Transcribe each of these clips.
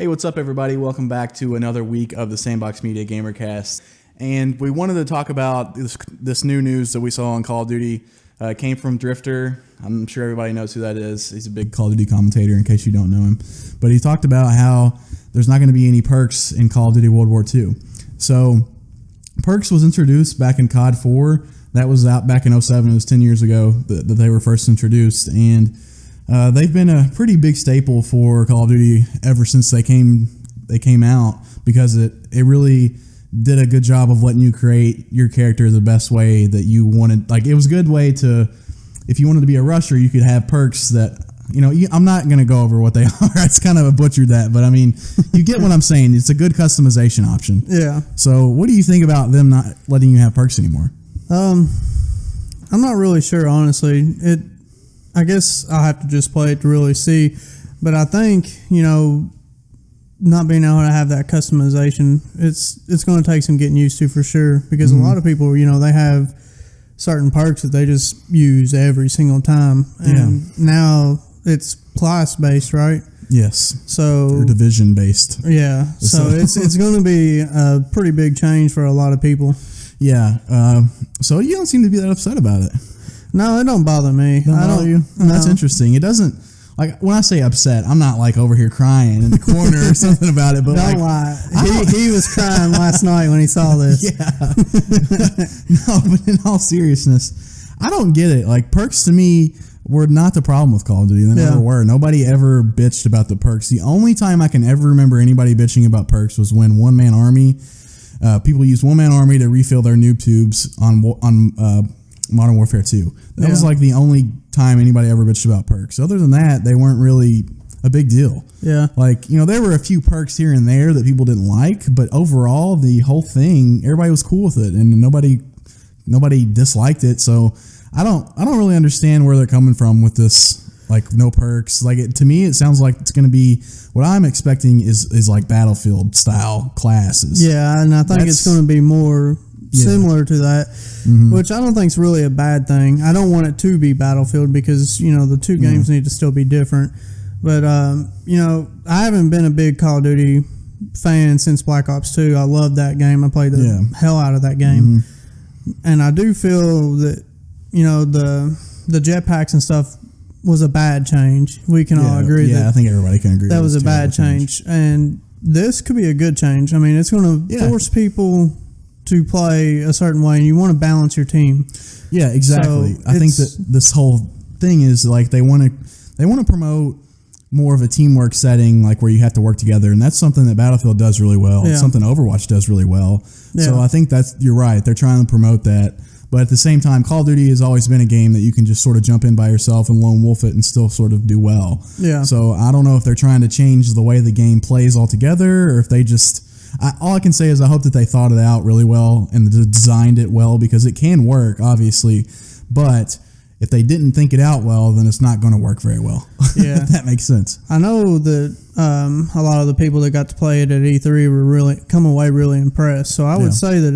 Hey, what's up, everybody? Welcome back to another week of the Sandbox Media Gamercast. And we wanted to talk about this new news that we saw on Call of Duty. It came from Drifter. I'm sure everybody knows who that is. He's a big Call of Duty commentator, in case you don't know him. But he talked about how there's not going to be any perks in Call of Duty World War II. So, perks was introduced back in CoD 4. That was out back in 07. It was 10 years ago that they were first introduced. And they've been a pretty big staple for Call of Duty ever since they came out, because it really did a good job of letting you create your character the best way that you wanted. Like, it was a good way to, if you wanted to be a rusher, you could have perks that, I'm not going to go over what they are. It's kind of butchered that, but I mean, you get what I'm saying. It's a good customization option. Yeah. So what do you think about them not letting you have perks anymore? I'm not really sure, honestly. I guess I'll have to just play it to really see. But I think, not being able to have that customization, it's going to take some getting used to for sure. Because a lot of people, they have certain perks that they just use every single time. And now it's class-based, right? Yes. So, or division-based. Yeah. So it's going to be a pretty big change for a lot of people. Yeah. So you don't seem to be that upset about it. No, it don't bother me. I don't. You? No. That's interesting. It doesn't. Like, when I say upset, I'm not like over here crying in the corner or something about it. But don't lie. He was crying last night when he saw this. Yeah. No, but in all seriousness, I don't get it. Like, perks to me were not the problem with Call of Duty. They never were. Nobody ever bitched about the perks. The only time I can ever remember anybody bitching about perks was when One-Man Army, people used One-Man Army to refill their noob tubes on Modern Warfare 2. That was like the only time anybody ever bitched about perks. Other than that, they weren't really a big deal. Yeah. Like, there were a few perks here and there that people didn't like, but overall, the whole thing, everybody was cool with it, and nobody disliked it. So I don't really understand where they're coming from with this, like, no perks. Like, to me, it sounds like it's going to be, what I'm expecting is like Battlefield style classes. Yeah, and I think it's going to be more similar to that, which I don't think is really a bad thing. I don't want it to be Battlefield because, the two games need to still be different. But, I haven't been a big Call of Duty fan since Black Ops 2. I love that game. I played the hell out of that game. And I do feel that, the jetpacks and stuff was a bad change. We can all agree that. Yeah, I think everybody can agree that was a bad change. And this could be a good change. I mean, it's going to force people to play a certain way, and you want to balance your team. Yeah, exactly. So I think that this whole thing is like they want to promote more of a teamwork setting, like where you have to work together, and that's something that Battlefield does really well. It's something Overwatch does really well. Yeah. So I think you're right. They're trying to promote that, but at the same time, Call of Duty has always been a game that you can just sort of jump in by yourself and lone wolf it and still sort of do well. Yeah. So I don't know if they're trying to change the way the game plays altogether, or if they just. All I can say is I hope that they thought it out really well and designed it well, because it can work, obviously. But if they didn't think it out well, then it's not going to work very well. Yeah. If that makes sense. I know that a lot of the people that got to play it at E3 were come away really impressed. So I would say that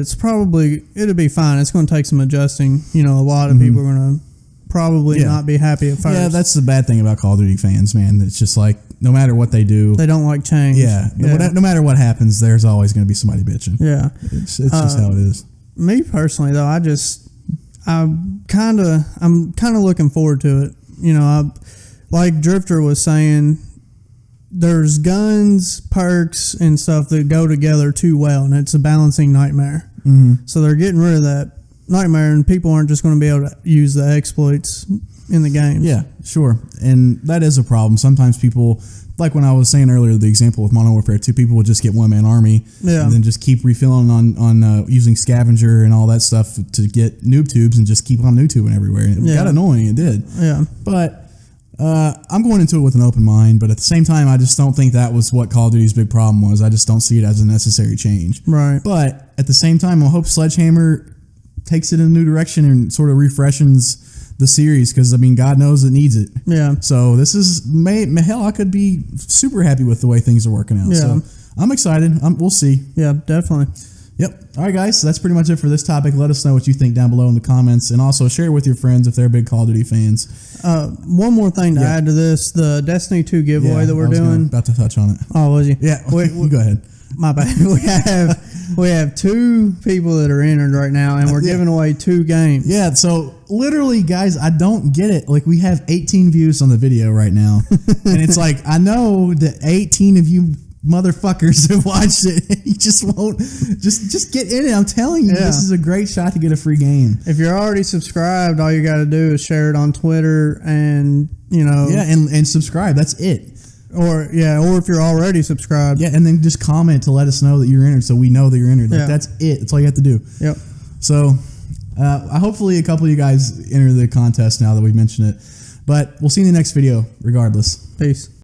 it'll be fine. It's going to take some adjusting. A lot of people are going to probably not be happy at first. Yeah, that's the bad thing about Call of Duty fans, man. It's just like, no matter what they do, they don't like change. Yeah. No matter what happens, there's always going to be somebody bitching. Yeah. It's just how it is. Me personally, though, I'm kind of looking forward to it. Like Drifter was saying, there's guns, perks, and stuff that go together too well, and it's a balancing nightmare. So they're getting rid of that nightmare, and people aren't just going to be able to use the exploits in the game. Yeah, sure. And that is a problem. Sometimes people, like when I was saying earlier, the example with Modern Warfare 2, people would just get One-Man Army and then just keep refilling on using Scavenger and all that stuff to get noob tubes and just keep on noob tubing everywhere. And it got annoying. It did. Yeah. But I'm going into it with an open mind, but at the same time, I just don't think that was what Call of Duty's big problem was. I just don't see it as a necessary change. Right. But at the same time, I hope Sledgehammer takes it in a new direction and sort of refreshes the series, because God knows it needs it. Yeah. So this is hell, I could be super happy with the way things are working out. Yeah. So I'm excited. We'll see. Yeah, definitely. Yep. All right, guys. So that's pretty much it for this topic. Let us know what you think down below in the comments, and also share it with your friends if they're big Call of Duty fans. One more thing to add to this: the Destiny 2 giveaway that we're doing. About to touch on it. Oh, was you? Yeah. You go ahead. My bad. We have 2 people that are entered right now, and we're giving away 2 games. Yeah. So literally, guys, I don't get it. Like, we have 18 views on the video right now, and it's like, I know that 18 of you motherfuckers have watched it. You just won't. Just get in it. I'm telling you, this is a great shot to get a free game. If you're already subscribed, all you got to do is share it on Twitter, and and subscribe. That's it. Or if you're already subscribed, and then just comment to let us know that you're entered, so we know that you're entered. Like, that's it. That's all you have to do. Yep. So, hopefully, a couple of you guys enter the contest now that we've mentioned it. But we'll see you in the next video, regardless. Peace.